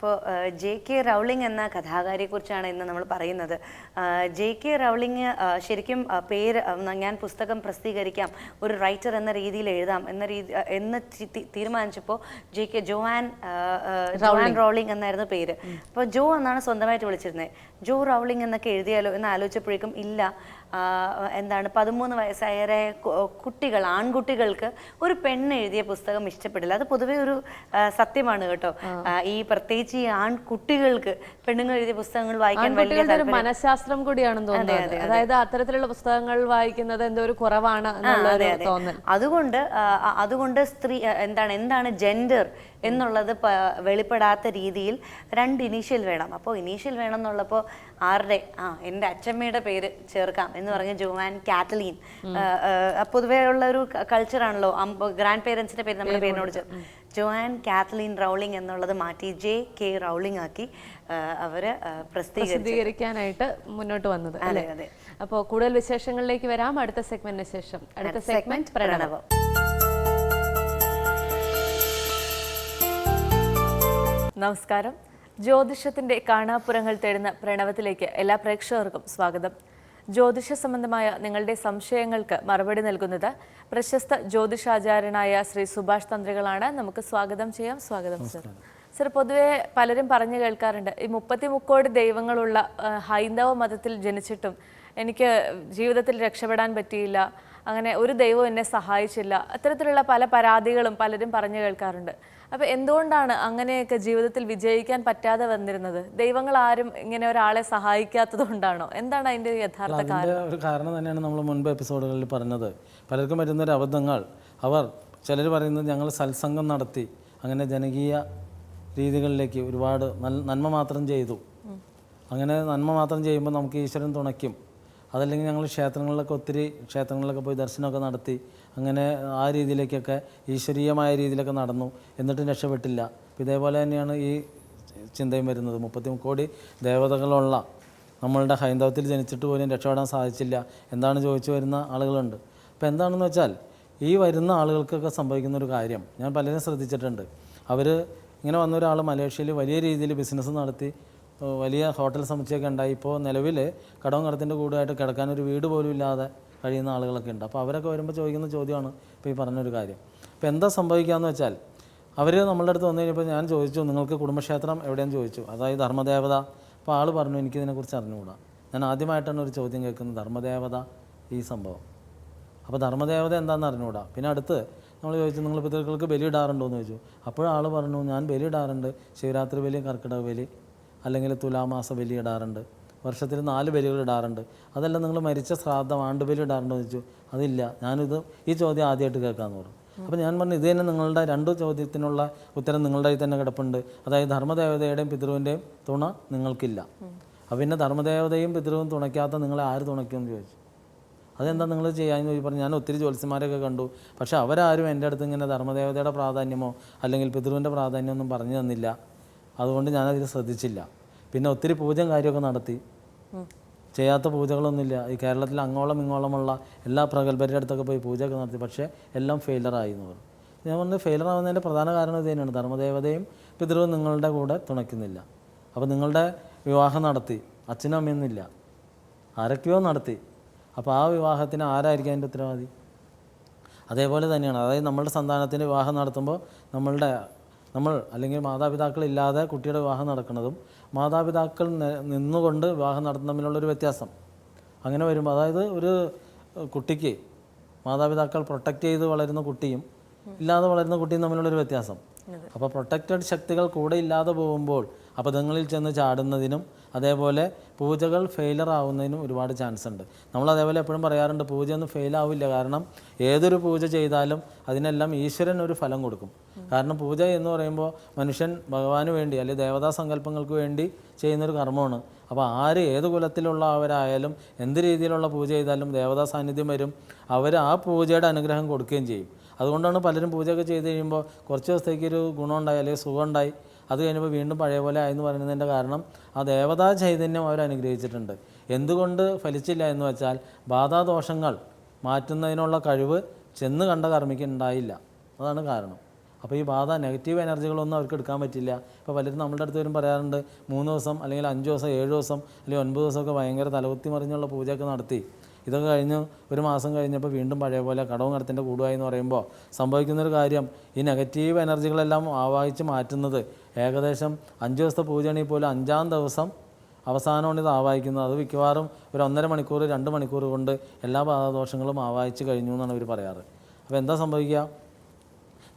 അപ്പോൾ ജെ.കെ. റൗളിംഗ് എന്ന കഥാകാരിയെക്കുറിച്ചാണ് ഇന്ന് നമ്മൾ പറയുന്നത്. ജെ.കെ. റൗളിംഗ് ശരിക്കും പേര് ഞാൻ പുസ്തകം പ്രസിദ്ധീകരിക്കാം, ഒരു റൈറ്റർ എന്ന രീതിയിൽ എഴുതാം എന്ന് തീരുമാനിച്ചപ്പോൾ ജോആൻ റൗളിംഗ് എന്നായിരുന്നു പേര്. അപ്പോൾ ജോ എന്നാണ് സ്വന്തമായിട്ട് വിളിച്ചിരുന്നത്. ജോ റൗളിംഗ് എന്നൊക്കെ എഴുതിയാലോ എന്ന് ആലോചിച്ചപ്പോഴേക്കും ഇല്ല, എന്താണ് 13 വയസ്സായ കുട്ടികൾ, ആൺകുട്ടികൾക്ക് ഒരു പെണ്ണ് എഴുതിയ പുസ്തകം ഇഷ്ടപ്പെടില്ല. അത് പൊതുവെ ഒരു സത്യമാണ് കേട്ടോ. ഈ പ്രത്യേകിച്ച് ഈ ആൺകുട്ടികൾക്ക് പെണ്ണുങ്ങൾ എഴുതിയ പുസ്തകങ്ങൾ വായിക്കാൻ വലിയ മനഃശാസ്ത്രം കൂടിയാണെന്ന് തോന്നുന്നത്. അതായത് അത്തരത്തിലുള്ള പുസ്തകങ്ങൾ വായിക്കുന്നത് എന്തോ ഒരു കുറവാണ് തോന്നൽ. അതുകൊണ്ട് സ്ത്രീ എന്താണ് ജെൻഡർ എന്നുള്ളത് വെളിപ്പെടാത്ത രീതിയിൽ 2 ഇനീഷ്യൽ വേണം. അപ്പോൾ ഇനീഷ്യൽ വേണം എന്നുള്ളപ്പോൾ എൻ്റെ അച്ഛമ്മയുടെ പേര് ചേർക്കാം എന്ന് പറഞ്ഞ് ജോആൻ കാത്തലീൻ, പൊതുവേ ഉള്ള ഒരു കൾച്ചറാണല്ലോ, ഗ്രാൻഡ് പേരൻസിന്റെ പേര് നമ്മുടെ പേരിനോട് ചേർത്ത് ജോആൻ കാത്തലീൻ റൗളിംഗ് എന്നുള്ളത് മാറ്റി ജെ.കെ. റൗളിംഗ് ആക്കി അവര് പ്രസിദ്ധീകരിക്കാനായിട്ട് മുന്നോട്ട് വന്നത്. അല്ലേ? അപ്പോൾ കൂടുതൽ വിശേഷങ്ങളിലേക്ക് വരാം അടുത്ത സെഗ്മെന്റിന് ശേഷം. അടുത്ത സെഗ്മെന്റ് പ്രണവം. നമസ്കാരം. ജ്യോതിഷത്തിന്റെ കാണാപ്പുറങ്ങൾ തേടുന്ന പ്രണവത്തിലേക്ക് എല്ലാ പ്രേക്ഷകർക്കും സ്വാഗതം. ജ്യോതിഷ സംബന്ധമായ നിങ്ങളുടെ സംശയങ്ങൾക്ക് മറുപടി നൽകുന്നത് പ്രശസ്ത ജ്യോതിഷാചാര്യനായ ശ്രീ സുഭാഷ് തന്ത്രികളാണ്. നമുക്ക് സ്വാഗതം ചെയ്യാം. സ്വാഗതം സർ. സർ, പൊതുവെ പലരും പറഞ്ഞു കേൾക്കാറുണ്ട്, ഈ 33 ദൈവങ്ങളുള്ള ഹൈന്ദവ മതത്തിൽ ജനിച്ചിട്ടും എനിക്ക് ജീവിതത്തിൽ രക്ഷപ്പെടാൻ പറ്റിയില്ല, അങ്ങനെ ഒരു ദൈവം എന്നെ സഹായിച്ചില്ല, അത്തരത്തിലുള്ള പല പരാതികളും പലരും പറഞ്ഞു കേൾക്കാറുണ്ട്. അപ്പോൾ എന്തുകൊണ്ടാണ് അങ്ങനെയൊക്കെ ജീവിതത്തിൽ വിജയിക്കാൻ പറ്റാതെ വന്നിരുന്നത്? ദൈവങ്ങൾ ആരും ഇങ്ങനെ ഒരാളെ സഹായിക്കാത്തത് കൊണ്ടാണോ? എന്താണ് അതിൻ്റെ യഥാർത്ഥ കാരണം? ഒരു കാരണം തന്നെയാണ് നമ്മൾ മുൻപ് എപ്പിസോഡുകളിൽ പറഞ്ഞത്. പലർക്കും വരുന്നൊരു അബദ്ധങ്ങൾ, ചിലർ പറയുന്നത് ഞങ്ങൾ സത്സംഗം നടത്തി അങ്ങനെ ജനകീയ രീതികളിലേക്ക് ഒരുപാട് നന്മ മാത്രം ചെയ്തു, അങ്ങനെ നന്മ മാത്രം ചെയ്യുമ്പോൾ നമുക്ക് ഈശ്വരൻ തുണയ്ക്കും, അതല്ലെങ്കിൽ ഞങ്ങൾ ഒത്തിരി ക്ഷേത്രങ്ങളിലൊക്കെ പോയി ദർശനമൊക്കെ നടത്തി അങ്ങനെ ആ രീതിയിലേക്കൊക്കെ ഈശ്വരീയമായ രീതിയിലൊക്കെ നടന്നു, എന്നിട്ടും രക്ഷപ്പെട്ടില്ല. ഇതേപോലെ തന്നെയാണ് ഈ ചിന്തയും വരുന്നത്. 33 കോടി ദേവതകളുള്ള നമ്മളുടെ ഹൈന്ദവത്തിൽ ജനിച്ചിട്ട് പോലും രക്ഷപ്പെടാൻ സാധിച്ചില്ല എന്താണ് ചോദിച്ചു വരുന്ന ആളുകളുണ്ട്. അപ്പോൾ എന്താണെന്ന് വെച്ചാൽ ഈ വരുന്ന ആളുകൾക്കൊക്കെ സംഭവിക്കുന്ന ഒരു കാര്യം ഞാൻ പലരും ശ്രദ്ധിച്ചിട്ടുണ്ട്. അവർ ഇങ്ങനെ വന്ന ഒരാൾ മലേഷ്യയിൽ വലിയ രീതിയിൽ ബിസിനസ് നടത്തി വലിയ ഹോട്ടൽ സമുച്ചയമൊക്കെ ഉണ്ടായി. ഇപ്പോൾ നിലവിൽ കടവും കടത്തിൻ്റെ കൂടായിട്ട് കിടക്കാനൊരു വീട് പോലും ഇല്ലാതെ കഴിയുന്ന ആളുകളൊക്കെ ഉണ്ട്. അപ്പോൾ അവരൊക്കെ വരുമ്പോൾ ചോദിക്കുന്ന ചോദ്യമാണ് ഇപ്പോൾ ഈ പറഞ്ഞൊരു കാര്യം. അപ്പോൾ എന്താ സംഭവിക്കുകയെന്ന് വെച്ചാൽ അവർ നമ്മളുടെ അടുത്ത് വന്നു കഴിഞ്ഞപ്പോൾ ഞാൻ ചോദിച്ചു, നിങ്ങൾക്ക് കുടുംബക്ഷേത്രം എവിടെയെന്ന് ചോദിച്ചു, അതായത് ധർമ്മദേവത. അപ്പോൾ ആൾ പറഞ്ഞു, എനിക്കിതിനെക്കുറിച്ച് അറിഞ്ഞുകൂടാ. ഞാൻ ആദ്യമായിട്ടാണ് ഒരു ചോദ്യം കേൾക്കുന്നത്, ധർമ്മദേവത ഈ സംഭവം. അപ്പോൾ ധർമ്മദേവത എന്താണെന്ന് അറിഞ്ഞുകൂടാ. പിന്നെ അടുത്ത് നമ്മൾ ചോദിച്ചു, നിങ്ങൾ പിതൃക്കൾക്ക് ബലി ഇടാറുണ്ടോ എന്ന് ചോദിച്ചു. അപ്പോഴാൾ പറഞ്ഞു, ഞാൻ ബലി ഇടാറുണ്ട്, ശിവരാത്രി ബലി, കർക്കിടക ബലി, അല്ലെങ്കിൽ തുലാമാസ ബലി ഇടാറുണ്ട്, വർഷത്തിൽ 4 ബലികൾ ഇടാറുണ്ട്. അതെല്ലാം നിങ്ങൾ മരിച്ച ശ്രാദ്ധം ആണ്ടുബലി ഇടാറുണ്ടോ എന്ന് ചോദിച്ചു. അതില്ല, ഈ ചോദ്യം ആദ്യമായിട്ട് കേൾക്കാമെന്ന് പറഞ്ഞു. അപ്പോൾ ഞാൻ പറഞ്ഞു, ഇത് തന്നെ നിങ്ങളുടെ 2 ചോദ്യത്തിനുള്ള ഉത്തരം നിങ്ങളുടെ കയ്യിൽ തന്നെ കിടപ്പുണ്ട്. അതായത് ധർമ്മദേവതയുടെയും പിതൃവിൻ്റെയും തുണ നിങ്ങൾക്കില്ല. അപ്പോൾ പിന്നെ ധർമ്മദേവതയും പിതൃവും തുണയ്ക്കാത്ത നിങ്ങളെ ആര് തുണയ്ക്കുമെന്ന് ചോദിച്ചു. അതെന്താ നിങ്ങൾ ചെയ്യാമെന്ന് ചോദിച്ചു. പറഞ്ഞു, ഞാൻ ഒത്തിരി ജ്യോത്സ്യന്മാരൊക്കെ കണ്ടു, പക്ഷേ അവരാരും എൻ്റെ അടുത്ത് ഇങ്ങനെ ധർമ്മദേവതയുടെ പ്രാധാന്യമോ അല്ലെങ്കിൽ പിതൃവിൻ്റെ പ്രാധാന്യമൊന്നും പറഞ്ഞു തന്നില്ല, അതുകൊണ്ട് ഞാനതിൽ ശ്രദ്ധിച്ചില്ല. പിന്നെ ഒത്തിരി പൂജയും കാര്യമൊക്കെ നടത്തി, ചെയ്യാത്ത പൂജകളൊന്നുമില്ല. ഈ കേരളത്തിൽ അങ്ങോളം ഇങ്ങോളമുള്ള എല്ലാ പ്രഗത്ഭരുടെ അടുത്തൊക്കെ പോയി പൂജയൊക്കെ നടത്തി, പക്ഷേ എല്ലാം ഫെയിലറായി എന്ന് പറഞ്ഞു. ഞാൻ പറഞ്ഞു, ഫെയിലറാവുന്നതിൻ്റെ പ്രധാന കാരണം ഇത് തന്നെയാണ്, ധർമ്മദേവതയും പിതൃവും നിങ്ങളുടെ കൂടെ തുണയ്ക്കുന്നില്ല. അപ്പോൾ നിങ്ങളുടെ വിവാഹം നടത്തി, അച്ഛനും അമ്മയൊന്നുമില്ല, ആരൊക്കെയോ നടത്തി. അപ്പോൾ ആ വിവാഹത്തിന് ആരായിരിക്കും അതിൻ്റെ ഉത്തരവാദി? അതേപോലെ തന്നെയാണ്, അതായത് നമ്മളുടെ സന്താനത്തിൻ്റെ വിവാഹം നടത്തുമ്പോൾ നമ്മൾ അല്ലെങ്കിൽ മാതാപിതാക്കളില്ലാതെ കുട്ടിയുടെ വിവാഹം നടക്കുന്നതും മാതാപിതാക്കൾ നിന്നുകൊണ്ട് വിവാഹം നടത്തുന്ന തമ്മിലുള്ളൊരു വ്യത്യാസം. അങ്ങനെ വരുമ്പോൾ അതായത് ഒരു കുട്ടിക്ക് മാതാപിതാക്കൾ പ്രൊട്ടക്റ്റ് ചെയ്ത് വളരുന്ന കുട്ടിയും ഇല്ലാതെ വളരുന്ന കുട്ടിയും തമ്മിലുള്ളൊരു വ്യത്യാസം. അപ്പോൾ പ്രൊട്ടക്റ്റഡ് ശക്തികൾ കൂടെ ഇല്ലാതെ പോകുമ്പോൾ അബദ്ധങ്ങളിൽ ചെന്ന് ചാടുന്നതിനും അതേപോലെ പൂജകൾ ഫെയിലർ ആവുന്നതിനും ഒരുപാട് ചാൻസ് ഉണ്ട്. നമ്മൾ അതേപോലെ എപ്പോഴും പറയാറുണ്ട്, പൂജയൊന്നും ഫെയിലാവില്ല. കാരണം ഏതൊരു പൂജ ചെയ്താലും അതിനെല്ലാം ഈശ്വരൻ ഒരു ഫലം കൊടുക്കും. കാരണം പൂജ എന്ന് പറയുമ്പോൾ മനുഷ്യൻ ഭഗവാന് വേണ്ടി അല്ലെങ്കിൽ ദേവതാ സങ്കല്പങ്ങൾക്ക് വേണ്ടി ചെയ്യുന്നൊരു കർമ്മമാണ്. അപ്പോൾ ഏത് കുലത്തിലുള്ളവരായാലും എന്ത് രീതിയിലുള്ള പൂജ ചെയ്താലും ദേവതാ സാന്നിധ്യം വരും, അവർ ആ പൂജയുടെ അനുഗ്രഹം കൊടുക്കുകയും ചെയ്യും. അതുകൊണ്ടാണ് പലരും പൂജയൊക്കെ ചെയ്ത് കഴിയുമ്പോൾ കുറച്ച് ദിവസത്തേക്ക് ഒരു ഗുണമുണ്ടായി അല്ലെങ്കിൽ സുഖം ഉണ്ടായി, അത് കഴിഞ്ഞപ്പോൾ വീണ്ടും പഴയ പോലെ ആയെന്ന് പറയുന്നതിൻ്റെ കാരണം ആ ദേവതാ ചൈതന്യം അവർ അനുഗ്രഹിച്ചിട്ടുണ്ട്. എന്തുകൊണ്ട് ഫലിച്ചില്ല എന്ന് വെച്ചാൽ ബാധാദോഷങ്ങൾ മാറ്റുന്നതിനുള്ള കഴിവ് ചെന്ന് കണ്ട കർമ്മിക്ക് ഉണ്ടായില്ല, അതാണ് കാരണം. അപ്പോൾ ഈ ബാധ നെഗറ്റീവ് എനർജികളൊന്നും അവർക്ക് എടുക്കാൻ പറ്റില്ല. ഇപ്പോൾ പലരും നമ്മളുടെ അടുത്ത് വരും പറയാറുണ്ട് 3 ദിവസം അല്ലെങ്കിൽ 5 ദിവസം 7 ദിവസം അല്ലെങ്കിൽ 9 ദിവസമൊക്കെ ഭയങ്കര തലകുത്തി മറിഞ്ഞുള്ള പൂജയൊക്കെ നടത്തി. ഇതൊക്കെ കഴിഞ്ഞ് ഒരു മാസം കഴിഞ്ഞപ്പോൾ വീണ്ടും പഴയ പോലെ കടവും കടത്തിൻ്റെ കൂടുമായി എന്ന് പറയുമ്പോൾ സംഭവിക്കുന്നൊരു കാര്യം, ഈ നെഗറ്റീവ് എനർജികളെല്ലാം ആവാഹിച്ച് മാറ്റുന്നത് ഏകദേശം 5 ദിവസത്തെ പൂജയാണെങ്കിൽ പോലും 5-ാം ദിവസം അവസാനമാണ് ഇത് ആവാഹിക്കുന്നത്. അത് മിക്കവാറും ഒരു 1.5 മണിക്കൂർ 2 മണിക്കൂർ കൊണ്ട് എല്ലാ ബാധാദോഷങ്ങളും ആവാഹിച്ച് കഴിഞ്ഞു എന്നാണ് ഇവർ പറയാറ്. അപ്പോൾ എന്താ സംഭവിക്കുക,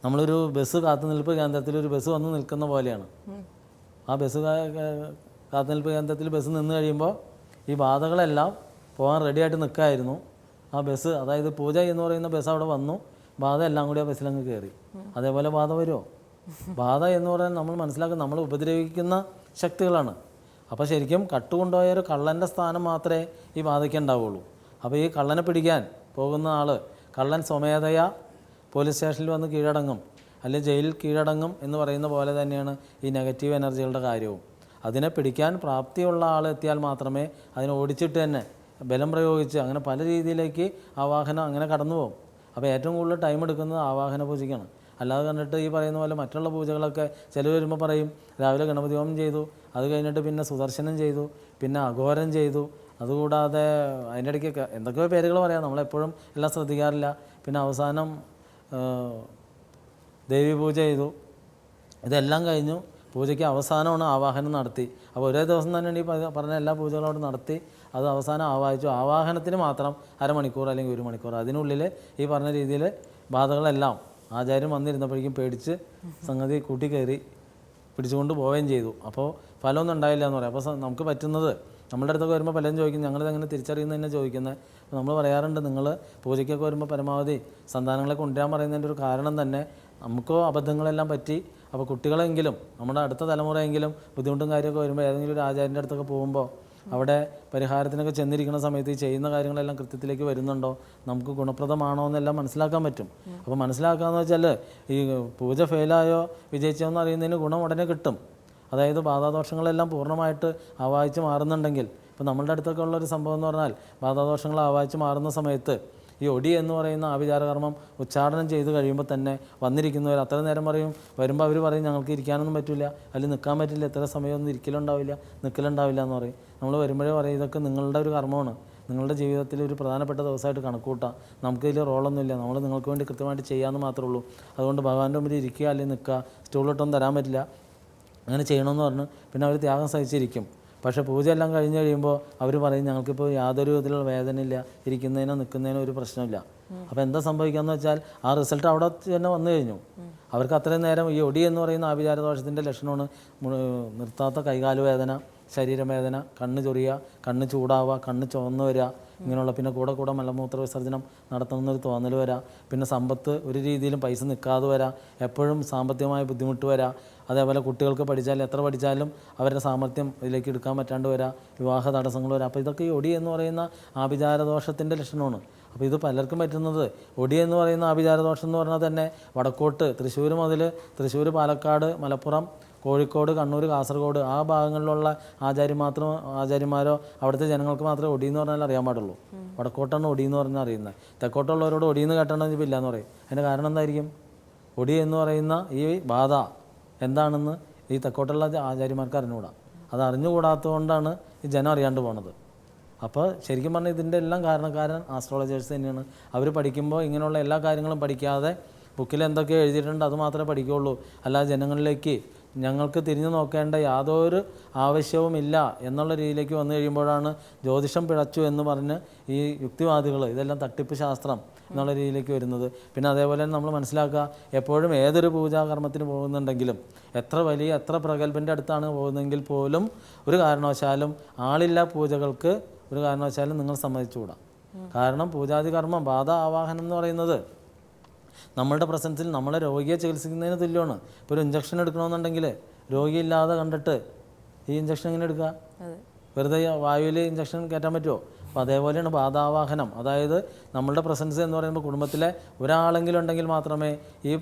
നമ്മളൊരു ബസ് കാത്തുനിൽപ്പ് കേന്ദ്രത്തിൽ ഒരു ബസ് വന്ന് നിൽക്കുന്ന പോലെയാണ്. ആ ബസ് കാത്തുനിൽപ്പ് കേന്ദ്രത്തിൽ ബസ് നിന്ന് കഴിയുമ്പോൾ ഈ ബാധകളെല്ലാം പോകാൻ റെഡിയായിട്ട് നിൽക്കായിരുന്നു. ആ ബസ്, അതായത് പൂജ എന്ന് പറയുന്ന ബസ് അവിടെ വന്നു, ബാധ എല്ലാം കൂടി ആ ബസ്സിലങ്ങ് കയറി. അതേപോലെ ബാധ വരുമോ? ബാധ എന്ന് പറയുന്നത് നമ്മൾ മനസ്സിലാക്കുക, നമ്മൾ ഉപദ്രവിക്കുന്ന ശക്തികളാണ്. അപ്പോൾ ശരിക്കും കട്ടുകൊണ്ടുപോയ ഒരു കള്ളൻ്റെ സ്ഥാനം മാത്രമേ ഈ ബാധയ്ക്ക് ഉണ്ടാവുള്ളൂ. അപ്പോൾ ഈ കള്ളനെ പിടിക്കാൻ പോകുന്ന ആൾ, കള്ളൻ സ്വമേധയാ പോലീസ് സ്റ്റേഷനിൽ വന്ന് കീഴടങ്ങും അല്ലെങ്കിൽ ജയിലിൽ കീഴടങ്ങും എന്ന് പറയുന്ന പോലെ തന്നെയാണ് ഈ നെഗറ്റീവ് എനർജികളുടെ കാര്യവും. അതിനെ പിടിക്കാൻ പ്രാപ്തിയുള്ള ആൾ എത്തിയാൽ മാത്രമേ അതിനെ ഓടിച്ചിട്ട് തന്നെ ബലം പ്രയോഗിച്ച് അങ്ങനെ പല രീതിയിലേക്ക് ആവാഹനം അങ്ങനെ കടന്നു പോകും. അപ്പോൾ ഏറ്റവും കൂടുതൽ ടൈം എടുക്കുന്നത് ആവാഹന പൂജയ്ക്കാണ്. അല്ലാതെ കണ്ടിട്ട് ഈ പറയുന്ന പോലെ മറ്റുള്ള പൂജകളൊക്കെ ചിലർ വരുമ്പോൾ പറയും രാവിലെ ഗണപതി ഹോമം ചെയ്തു, അത് കഴിഞ്ഞിട്ട് പിന്നെ സുദർശനം ചെയ്തു, പിന്നെ അഘോരം ചെയ്തു, അതുകൂടാതെ അതിൻ്റെ ഇടയ്ക്ക് എന്തൊക്കെയോ പേരുകൾ പറയാം, നമ്മളെപ്പോഴും എല്ലാം ശ്രദ്ധിക്കാറില്ല. പിന്നെ അവസാനം ദേവി പൂജ ചെയ്തു. ഇതെല്ലാം കഴിഞ്ഞു പൂജയ്ക്ക് അവസാനമാണ് ആവാഹനം നടത്തി. അപ്പോൾ ഒരേ ദിവസം തന്നെ ഈ പറഞ്ഞ എല്ലാ പൂജകളും അവിടെ നടത്തി അത് അവസാനം ആവാഹിച്ചു. ആവാഹനത്തിന് മാത്രം 1/2 മണിക്കൂർ അല്ലെങ്കിൽ 1 മണിക്കൂർ. അതിനുള്ളിൽ ഈ പറഞ്ഞ രീതിയിൽ ബാധകളെല്ലാം ആചാര്യം വന്നിരുന്നപ്പോഴേക്കും പേടിച്ച് സംഗതി കൂട്ടി കയറി പിടിച്ചുകൊണ്ട് പോവുകയും ചെയ്തു. അപ്പോൾ ഫലമൊന്നും ഉണ്ടായില്ല എന്ന് പറയാം. അപ്പോൾ നമുക്ക് പറ്റുന്നത്, നമ്മുടെ അടുത്തൊക്കെ വരുമ്പോൾ പലരും ചോദിക്കും ഞങ്ങളിതെങ്ങനെ തിരിച്ചറിയുന്നത് തന്നെ ചോദിക്കുന്നത്. അപ്പോൾ നമ്മൾ പറയാറുണ്ട്, നിങ്ങൾ പൂജയ്ക്കൊക്കെ വരുമ്പോൾ പരമാവധി സന്താനങ്ങളെ കൊണ്ടുവരാൻ പറയുന്നതിൻ്റെ ഒരു കാരണം തന്നെ നമുക്കോ അബദ്ധങ്ങളെല്ലാം പറ്റി. അപ്പോൾ കുട്ടികളെങ്കിലും നമ്മുടെ അടുത്ത തലമുറയെങ്കിലും ബുദ്ധിമുട്ടും കാര്യമൊക്കെ വരുമ്പോൾ ഏതെങ്കിലും ഒരു ആചാര്യൻ്റെ അടുത്തൊക്കെ പോകുമ്പോൾ അവിടെ പരിഹാരത്തിനൊക്കെ ചെന്നിരിക്കുന്ന സമയത്ത് ഈ ചെയ്യുന്ന കാര്യങ്ങളെല്ലാം കൃത്യത്തിലേക്ക് വരുന്നുണ്ടോ, നമുക്ക് ഗുണപ്രദമാണോ എന്നെല്ലാം മനസ്സിലാക്കാൻ പറ്റും. അപ്പോൾ മനസ്സിലാക്കാമെന്ന് വെച്ചാൽ ഈ പൂജ ഫെയിലായോ വിജയിച്ചോ എന്ന് അറിയുന്നതിന് ഗുണം ഉടനെ കിട്ടും. അതായത് ബാധാദോഷങ്ങളെല്ലാം പൂർണ്ണമായിട്ട് ആവാഹിച്ച് മാറുന്നുണ്ടെങ്കിൽ, ഇപ്പോൾ നമ്മളുടെ അടുത്തൊക്കെ ഉള്ളൊരു സംഭവം എന്ന് പറഞ്ഞാൽ ബാധാദോഷങ്ങൾ ആവാഹിച്ച് മാറുന്ന സമയത്ത് ഈ ഒടി എന്ന് പറയുന്ന ആഭിചാരകർമ്മം ഉച്ചാടനം ചെയ്ത് കഴിയുമ്പോൾ തന്നെ വന്നിരിക്കുന്നവർ അത്ര നേരം വരുമ്പോൾ അവർ പറയും ഞങ്ങൾക്ക് ഇരിക്കാനൊന്നും പറ്റില്ല, അല്ലെങ്കിൽ നിൽക്കാൻ പറ്റില്ല, എത്ര സമയമൊന്നും ഇരിക്കലുണ്ടാവില്ല നിൽക്കലുണ്ടാവില്ല എന്ന് പറയും. നമ്മൾ വരുമ്പോഴേ പറയും ഇതൊക്കെ നിങ്ങളുടെ ഒരു കർമ്മമാണ്, നിങ്ങളുടെ ജീവിതത്തിൽ ഒരു പ്രധാനപ്പെട്ട ദിവസമായിട്ട് കണക്കൂട്ടാം, നമുക്കിതിൽ റോളൊന്നുമില്ല, നമ്മൾ നിങ്ങൾക്ക് വേണ്ടി കൃത്യമായിട്ട് ചെയ്യാമെന്ന് മാത്രമേ ഉള്ളൂ. അതുകൊണ്ട് ഭഗവാന്റെ മുമ്പിൽ ഇരിക്കുക അല്ലെങ്കിൽ നിൽക്കുക, സ്റ്റൂളിട്ടൊന്നും തരാൻ പറ്റില്ല, അങ്ങനെ ചെയ്യണമെന്ന് പറഞ്ഞു പിന്നെ അവർ ത്യാഗം സഹിച്ചിരിക്കും. പക്ഷേ പൂജയെല്ലാം കഴിഞ്ഞ് കഴിയുമ്പോൾ അവർ പറയും ഞങ്ങൾക്കിപ്പോൾ യാതൊരു വിധത്തിലുള്ള വേദനയില്ല, ഇരിക്കുന്നതിനോ നിൽക്കുന്നതിനോ ഒരു പ്രശ്നമില്ല. അപ്പോൾ എന്താ സംഭവിക്കാമെന്ന് വെച്ചാൽ ആ റിസൾട്ട് അവിടെ തന്നെ വന്നു കഴിഞ്ഞു. അവർക്ക് അത്രയും നേരം ഈ ഒടി എന്ന് പറയുന്ന ആഭിചാരദോഷത്തിൻ്റെ ലക്ഷണമാണ് നിർത്താത്ത കൈകാല് വേദന, ശരീരവേദന, കണ്ണ് ചൊറിയുക, കണ്ണ് ചൂടാവുക, കണ്ണ് ചുവന്ന് വരിക, ഇങ്ങനെയുള്ള പിന്നെ കൂടെ മലമൂത്ര വിസർജനം നടത്തണമെന്നൊരു തോന്നൽ വരാം. പിന്നെ സമ്പത്ത് ഒരു രീതിയിലും പൈസ നിൽക്കാതെ വരാം, എപ്പോഴും സാമ്പത്തികമായ ബുദ്ധിമുട്ട് വരാം. അതേപോലെ കുട്ടികൾക്ക് എത്ര പഠിച്ചാലും അവരുടെ സാമർത്ഥ്യം ഇതിലേക്ക് എടുക്കാൻ പറ്റാണ്ട് വരാം, വിവാഹ തടസ്സങ്ങൾ വരാം. അപ്പോൾ ഇതൊക്കെ ഈ ഒടി എന്ന് പറയുന്ന ആഭിചാരദോഷത്തിൻ്റെ ലക്ഷണമാണ്. അപ്പോൾ ഇത് പലർക്കും പറ്റുന്നത് ഒടി എന്ന് പറയുന്ന ആഭിചാരദോഷം എന്ന് പറഞ്ഞാൽ തന്നെ വടക്കോട്ട് തൃശ്ശൂർ മുതൽ തൃശ്ശൂർ, പാലക്കാട്, മലപ്പുറം, കോഴിക്കോട്, കണ്ണൂർ, കാസർഗോഡ് ആ ഭാഗങ്ങളിലുള്ള ആചാര്യന്മാരോ അവിടുത്തെ ജനങ്ങൾക്ക് മാത്രമേ ഒടി എന്ന് പറഞ്ഞാൽ അറിയാൻ പാടുള്ളൂ. വടക്കോട്ടാണ് ഒടി എന്ന് പറഞ്ഞാൽ അറിയുന്നത്. തെക്കോട്ടുള്ളവരോട് ഒടി എന്ന് കേട്ടണമെങ്കിൽ ഇല്ല എന്ന് പറയും. അതിൻ്റെ കാരണം എന്തായിരിക്കും? ഒടി എന്ന് പറയുന്ന ഈ ബാധ എന്താണെന്ന് ഈ തെക്കോട്ടുള്ള ആചാര്യന്മാർക്ക് അറിഞ്ഞുകൂടാ. അത് അറിഞ്ഞുകൂടാത്തതുകൊണ്ടാണ് ഈ ജനം അറിയാണ്ട് പോണത്. അപ്പോൾ ശരിക്കും പറഞ്ഞാൽ ഇതിൻ്റെ എല്ലാം കാരണക്കാരൻ ആസ്ട്രോളജേഴ്സ് തന്നെയാണ്. അവർ പഠിക്കുമ്പോൾ ഇങ്ങനെയുള്ള എല്ലാ കാര്യങ്ങളും പഠിക്കാതെ ബുക്കിൽ എന്തൊക്കെ എഴുതിയിട്ടുണ്ട് അത് മാത്രമേ പഠിക്കുകയുള്ളൂ. അല്ലാതെ ജനങ്ങളിലേക്ക് ഞങ്ങൾക്ക് തിരിഞ്ഞു നോക്കേണ്ട യാതൊരു ആവശ്യവുമില്ല എന്നുള്ള രീതിയിലേക്ക് വന്നു കഴിയുമ്പോഴാണ് ജ്യോതിഷം പിഴച്ചു എന്ന് പറഞ്ഞ് ഈ യുക്തിവാദികൾ ഇതെല്ലാം തട്ടിപ്പ് ശാസ്ത്രം എന്നുള്ള രീതിയിലേക്ക് വരുന്നത്. പിന്നെ അതേപോലെ തന്നെ നമ്മൾ മനസ്സിലാക്കുക, എപ്പോഴും ഏതൊരു പൂജാകർമ്മത്തിന് പോകുന്നുണ്ടെങ്കിലും എത്ര പ്രഗത്ഭൻ്റെ അടുത്താണ് പോകുന്നതെങ്കിൽ പോലും ഒരു കാരണവശാലും ആളില്ല പൂജകൾക്ക് ഒരു കാരണവശാലും നിങ്ങൾ സമ്മതിച്ചുകൂടാ. കാരണം പൂജാതി കർമ്മം ബാധ ആവാഹനം എന്ന് പറയുന്നത് നമ്മളുടെ പ്രസൻസിൽ നമ്മളെ രോഗിയെ ചികിത്സിക്കുന്നതിന് തുല്യമാണ്. ഇപ്പോൾ ഒരു ഇഞ്ചക്ഷൻ എടുക്കണമെന്നുണ്ടെങ്കിൽ രോഗിയില്ലാതെ കണ്ടിട്ട് ഈ ഇഞ്ചക്ഷൻ എങ്ങനെ എടുക്കുക? വെറുതെ വായുവിൽ ഇഞ്ചക്ഷൻ കയറ്റാൻ പറ്റുമോ? അപ്പോൾ അതേപോലെയാണ് ബാധാവാഹനം. അതായത് നമ്മളുടെ പ്രസൻസ് എന്ന് പറയുമ്പോൾ കുടുംബത്തിലെ ഒരാളെങ്കിലും ഉണ്ടെങ്കിൽ മാത്രമേ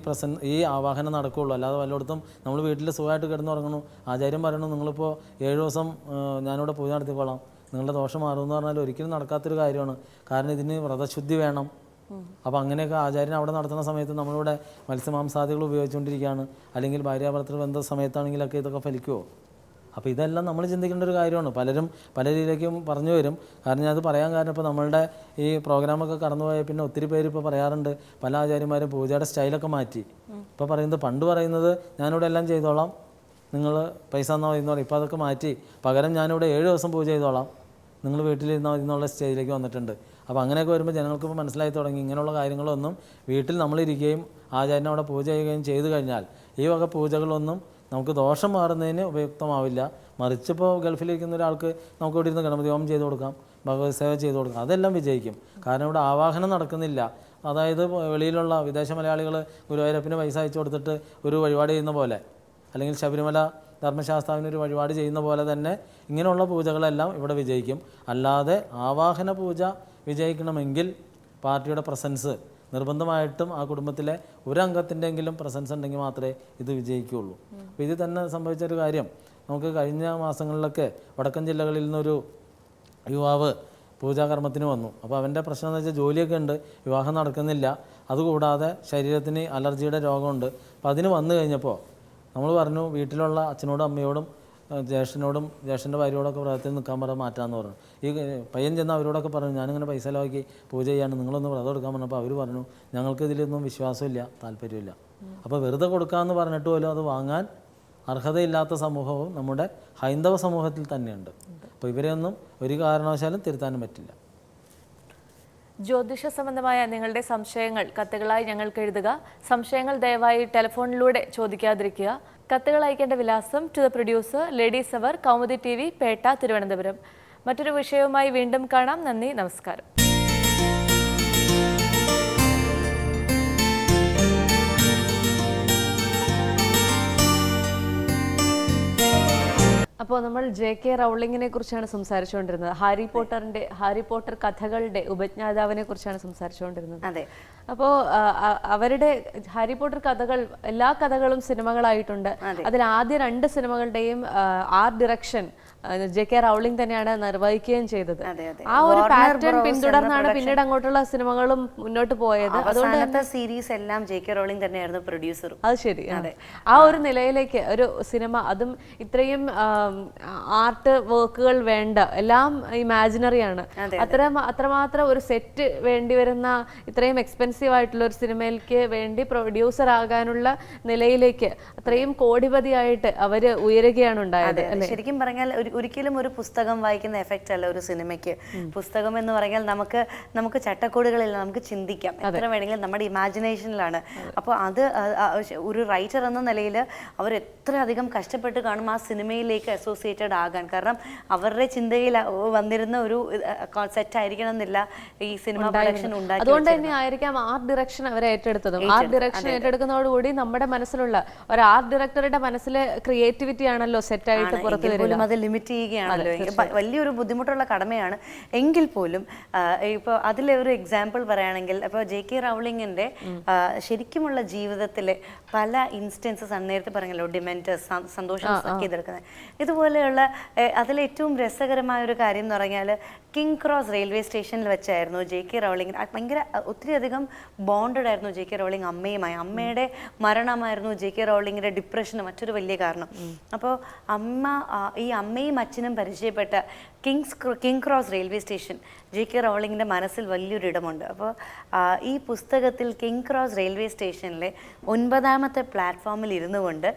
ഈ ആവാഹനം നടക്കുകയുള്ളൂ. അല്ലാതെ വല്ലയിടത്തും നമ്മൾ വീട്ടിൽ സുഖമായിട്ട് കിടന്നുറങ്ങണു, ആചാര്യം പറയണു നിങ്ങളിപ്പോൾ 7 ദിവസം ഞാനിവിടെ പൂജ നടത്തിക്കോളാം, നിങ്ങളുടെ ദോഷം മാറുമെന്ന് പറഞ്ഞാൽ ഒരിക്കലും നടക്കാത്തൊരു കാര്യമാണ്. കാരണം ഇതിന് വ്രതശുദ്ധി വേണം, അപ്പോൾ അങ്ങനെയൊക്കെ ആചാര്യൻ അവിടെ നടത്തുന്ന സമയത്ത് നമ്മളിവിടെ മത്സ്യമാംസാദികൾ ഉപയോഗിച്ചുകൊണ്ടിരിക്കുകയാണ്, അല്ലെങ്കിൽ ഭാര്യാഭർത്തൃ ബന്ധ സമയത്താണെങ്കിലൊക്കെ ഇതൊക്കെ ഫലിക്കുമോ? അപ്പോൾ ഇതെല്ലാം നമ്മൾ ചിന്തിക്കേണ്ട ഒരു കാര്യമാണ്. പലരും പല രീതിയിലേക്കും പറഞ്ഞു വരും. കാരണം ഞാനത് പറയാൻ കാരണം ഇപ്പോൾ നമ്മളുടെ ഈ പ്രോഗ്രാമൊക്കെ കടന്നുപോയ പിന്നെ ഒത്തിരി പേര് ഇപ്പോൾ പറയാറുണ്ട്, പല ആചാര്യന്മാരും പൂജയുടെ സ്റ്റൈലൊക്കെ മാറ്റി. ഇപ്പോൾ പറയുന്നത്, പണ്ട് പറയുന്നത് ഞാനിവിടെ എല്ലാം ചെയ്തോളാം, നിങ്ങൾ പൈസ എന്നാൽ മതി എന്ന് പറയും. ഇപ്പോൾ അതൊക്കെ മാറ്റി, പകരം ഞാനിവിടെ 7 ദിവസം പൂജ ചെയ്തോളാം, നിങ്ങൾ വീട്ടിലിരുന്നാൽ മതി എന്നുള്ള സ്റ്റേജിലേക്ക് വന്നിട്ടുണ്ട്. അപ്പോൾ അങ്ങനെയൊക്കെ വരുമ്പോൾ ജനങ്ങൾക്കിപ്പോൾ മനസ്സിലായി തുടങ്ങി, ഇങ്ങനെയുള്ള കാര്യങ്ങളൊന്നും വീട്ടിൽ നമ്മളിരിക്കുകയും ആചാര്യനെ അവിടെ പൂജ ചെയ്യുകയും ചെയ്തു കഴിഞ്ഞാൽ ഈ വക പൂജകളൊന്നും നമുക്ക് ദോഷം മാറുന്നതിന് ഉപയുക്തമാവില്ല. മറിച്ചിപ്പോൾ ഗൾഫിലിരിക്കുന്ന ഒരാൾക്ക് നമുക്ക് ഇവിടെ ഇരുന്ന് ഗണപതി ഹോമം ചെയ്ത് കൊടുക്കാം, ഭഗവത് സേവ ചെയ്ത് കൊടുക്കാം, അതെല്ലാം വിജയിക്കും. കാരണം ഇവിടെ ആവാഹനം നടക്കുന്നില്ല. അതായത് വെളിയിലുള്ള വിദേശ മലയാളികൾ ഗുരുവായൂരപ്പന് പൈസ അയച്ചു കൊടുത്തിട്ട് ഒരു വഴിപാട് ചെയ്യുന്ന പോലെ, അല്ലെങ്കിൽ ശബരിമല ധർമ്മശാസ്താവിന് ഒരു വഴിപാട് ചെയ്യുന്ന പോലെ തന്നെ ഇങ്ങനെയുള്ള പൂജകളെല്ലാം ഇവിടെ വിജയിക്കും. അല്ലാതെ ആവാഹന പൂജ വിജയിക്കണമെങ്കിൽ പാർട്ടിയുടെ പ്രസൻസ് നിർബന്ധമായിട്ടും ആ കുടുംബത്തിലെ ഒരംഗത്തിൻ്റെങ്കിലും പ്രസൻസ് ഉണ്ടെങ്കിൽ മാത്രമേ ഇത് വിജയിക്കുകയുള്ളൂ. അപ്പോൾ ഇത് തന്നെ സംഭവിച്ചൊരു കാര്യം, നമുക്ക് കഴിഞ്ഞ മാസങ്ങളിലൊക്കെ വടക്കൻ ജില്ലകളിൽ നിന്നൊരു യുവാവ് പൂജാകർമ്മത്തിന് വന്നു. അപ്പോൾ അവൻ്റെ പ്രശ്നം എന്ന് വെച്ചാൽ ജോലിയൊക്കെ ഉണ്ട്, വിവാഹം നടക്കുന്നില്ല, അതുകൂടാതെ ശരീരത്തിന് അലർജിയുടെ രോഗമുണ്ട്. അപ്പോൾ അതിന് വന്നു കഴിഞ്ഞപ്പോൾ നമ്മൾ പറഞ്ഞു, വീട്ടിലുള്ള അച്ഛനോടും അമ്മയോടും ജ്യേഷ്ഠനോടും ജ്യേഷ്ഠൻ്റെ ഭാര്യയോടൊക്കെ വ്രതത്തിൽ നിൽക്കാൻ മാറ്റാമെന്ന് പറഞ്ഞു. ഈ പയ്യൻ ചെന്ന് അവരോടൊക്കെ പറഞ്ഞു, ഞാനിങ്ങനെ പൈസ ചിലവാക്കി പൂജ ചെയ്യാണ്ട്, നിങ്ങളൊന്ന് വ്രതം എടുക്കാൻ പറഞ്ഞപ്പോൾ അവർ പറഞ്ഞു, ഞങ്ങൾക്ക് ഇതിലൊന്നും വിശ്വാസമില്ല, താല്പര്യമില്ല. അപ്പോൾ വെറുതെ കൊടുക്കാമെന്ന് പറഞ്ഞിട്ട് പോലും അത് വാങ്ങാൻ അർഹതയില്ലാത്ത സമൂഹവും നമ്മുടെ ഹൈന്ദവ സമൂഹത്തിൽ തന്നെയുണ്ട്. അപ്പോൾ ഇവരെയൊന്നും ഒരു കാരണവശാലും തിരുത്താനും പറ്റില്ല. ജ്യോതിഷ സംബന്ധമായ നിങ്ങളുടെ സംശയങ്ങൾ കത്തുകളായി ഞങ്ങൾക്ക് എഴുതുക. സംശയങ്ങൾ ദയവായി ടെലിഫോണിലൂടെ ചോദിക്കാതിരിക്കുക. കത്തുകൾ അയക്കേണ്ട വിലാസം: to the producer, ladies hour, Kaumudi TV, Pettah, Thiruvananthapuram. മറ്റൊരു വിഷയവുമായി വീണ്ടും കാണാം. നന്ദി, നമസ്കാരം. അപ്പോൾ നമ്മൾ JK റൗളിങ്ങിനെ കുറിച്ചാണ് സംസാരിച്ചുകൊണ്ടിരുന്നത്. ഹാരി പോട്ടർ കഥകളുടെ ഉപജ്ഞാതാവിനെ കുറിച്ചാണ് സംസാരിച്ചുകൊണ്ടിരുന്നത്. അതെ. അപ്പോൾ അവരുടെ ഹാരി പോട്ടർ കഥകൾ, എല്ലാ കഥകളും സിനിമകളായിട്ടുണ്ട്. അതിൽ ആദ്യ 2 സിനിമകളുടെയും ആർട്ട് ഡയറക്ഷൻ JK റൗളിംഗ് തന്നെയാണ് നിർവഹിക്കുകയും ചെയ്തത്. ആ ഒരു പാറ്റേൺ പിന്തുടർന്നാണ് പിന്നീട് അങ്ങോട്ടുള്ള സിനിമകളും മുന്നോട്ട് പോയത്. അതുകൊണ്ട് സീരീസ് എല്ലാം JK റൗളിംഗ് തന്നെയായിരുന്നു പ്രൊഡ്യൂസറും. അത് ശരി. അതെ, ആ ഒരു നിലയിലേക്ക് ഒരു സിനിമ, അതും ഇത്രയും ആർട്ട് വർക്കുകൾ വേണ്ട, എല്ലാം ഇമാജിനറി ആണ്. അത്രമാത്രം ഒരു സെറ്റ് വേണ്ടി വരുന്ന, ഇത്രയും എക്സ്പെൻസീവ് ആയിട്ടുള്ള ഒരു സിനിമയിലേക്ക് വേണ്ടി പ്രൊഡ്യൂസർ ആകാനുള്ള നിലയിലേക്ക് അത്രയും കോടിപതിയായിട്ട് അവര് ഉയരുകയാണ് ഉണ്ടായത്. ശരിക്കും പറഞ്ഞാൽ ഒരിക്കലും ഒരു പുസ്തകം വായിക്കുന്ന എഫക്റ്റ് അല്ല ഒരു സിനിമയ്ക്ക്. പുസ്തകം എന്ന് പറഞ്ഞാൽ നമുക്ക് ചട്ടക്കൂടുകളില്ല, നമുക്ക് ചിന്തിക്കാം, എത്ര വേണമെങ്കിലും നമ്മുടെ ഇമാജിനേഷനിലാണ്. അപ്പോൾ അത് ഒരു റൈറ്റർ എന്ന നിലയിൽ അവർ എത്ര അധികം കഷ്ടപ്പെട്ട് കാണും ആ സിനിമയിലേക്ക് അസോസിയേറ്റഡ് ആകാൻ. കാരണം അവരുടെ ചിന്തയിൽ വന്നിരുന്ന ഒരു സെറ്റ് ആയിരിക്കണം എന്നില്ല ഈ സിനിമ പ്രൊഡക്ഷൻ ഉണ്ടാക്കി. അതുകൊണ്ട് തന്നെ ആയിരിക്കാം ആർട്ട് ഡയറക്ഷൻ അവരെ ഏറ്റെടുത്തതും. ആർട്ട് ഡയറക്ഷൻ ഏറ്റെടുക്കുന്നതോടുകൂടി നമ്മുടെ മനസ്സിലുള്ള ഒരു ആർട്ട് ഡയറക്ടറുടെ മനസ്സിലെ ക്രിയേറ്റിവിറ്റി ആണല്ലോ സെറ്റായിട്ട് പുറത്തു വരുന്നത്. അത് ലിമിറ്റ് ചെയ്യുകയാണല്ലോ, വലിയൊരു ബുദ്ധിമുട്ടുള്ള കടമയാണ്. എങ്കിൽ പോലും ഇപ്പോൾ അതിലെ ഒരു എക്സാമ്പിൾ പറയുകയാണെങ്കിൽ, ഇപ്പോൾ JK റൗളിങ്ങിന്റെ ശരിക്കുമുള്ള ജീവിതത്തിലെ പല ഇൻസ്റ്റൻസസ് നേരത്തെ പറഞ്ഞല്ലോ, ഡിമെൻറ്റേഴ്സ്, സന്തോഷം ചെയ്തെടുക്കുന്നത്, ഇതുപോലെയുള്ള അതിലേറ്റവും രസകരമായ ഒരു കാര്യം എന്ന് പറഞ്ഞാൽ കിങ് ക്രോസ് റെയിൽവേ സ്റ്റേഷനിൽ വെച്ചായിരുന്നു JK റൗളിംഗ് ഭയങ്കര ഒത്തിരിയധികം ബോണ്ടഡ് ആയിരുന്നു JK റൗളിംഗ് അമ്മയുമായി. അമ്മയുടെ മരണമായിരുന്നു JK റൗളിങ്ങിന്റെ ഡിപ്രഷന് മറ്റൊരു വലിയ കാരണം. അപ്പോൾ ഈ അമ്മയും അച്ഛനും പരിചയപ്പെട്ട king cross railway station JK റൗളിങ്ങിൻ്റെ മനസ്സിൽ വലിയൊരു ഇടമുണ്ട്. അപ്പോൾ ഈ പുസ്തകത്തിൽ കിങ് ക്രോസ് റെയിൽവേ സ്റ്റേഷനിലെ 9ാമത്തെ പ്ലാറ്റ്ഫോമിൽ ഇരുന്നു കൊണ്ട്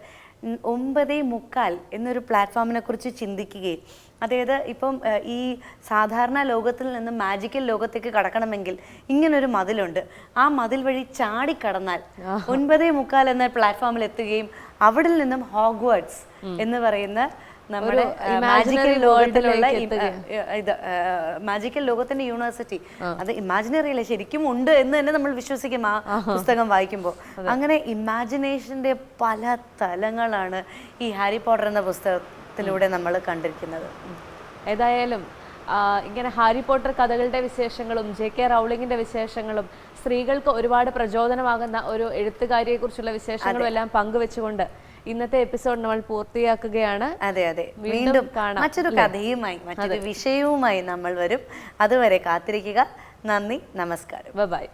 9:45 എന്നൊരു പ്ലാറ്റ്ഫോമിനെ കുറിച്ച് ചിന്തിക്കുകയും, അതായത് ഇപ്പം ഈ സാധാരണ ലോകത്തിൽ നിന്ന് മാജിക്കൽ ലോകത്തേക്ക് കടക്കണമെങ്കിൽ ഇങ്ങനൊരു മതിലുണ്ട്, ആ മതിൽ വഴി ചാടിക്കടന്നാൽ 9:45 എന്ന പ്ലാറ്റ്ഫോമിൽ എത്തുകയും അവിടെ നിന്നും ഹോഗ്വാർട്സ് എന്ന് പറയുന്ന നമ്മുടെ മാജിക്കൽ ലോകത്തിലുള്ള മാജിക്കൽ ലോകത്തിന്റെ യൂണിവേഴ്സിറ്റി, അത് ഇമാജിനറി അല്ല, ശരിക്കും ഉണ്ട് എന്ന് തന്നെ നമ്മൾ വിശ്വസിക്കും ആ പുസ്തകം വായിക്കുമ്പോൾ. അങ്ങനെ ഇമാജിനേഷന്റെ പല തലങ്ങളാണ് ഈ ഹാരി പോട്ടർ എന്ന പുസ്തകത്തിലൂടെ നമ്മൾ കണ്ടിരിക്കുന്നത്. ഏതായാലും ഇങ്ങനെ ഹാരി പോട്ടർ കഥകളുടെ വിശേഷങ്ങളും JK റൗളിങ്ങിന്റെ വിശേഷങ്ങളും സ്ത്രീകൾക്ക് ഒരുപാട് പ്രചോദനമാകുന്ന ഒരു എഴുത്തുകാരിയെ കുറിച്ചുള്ള വിശേഷങ്ങളും എല്ലാം പങ്കുവെച്ചുകൊണ്ട് ഇന്നത്തെ എപ്പിസോഡ് നമ്മൾ പൂർത്തിയാക്കുകയാണ്. അതെ, വീണ്ടും മറ്റൊരു കഥയുമായി, മറ്റൊരു വിഷയവുമായി നമ്മൾ വരും. അതുവരെ കാത്തിരിക്കുക. നന്ദി, നമസ്കാരം. ബൈ.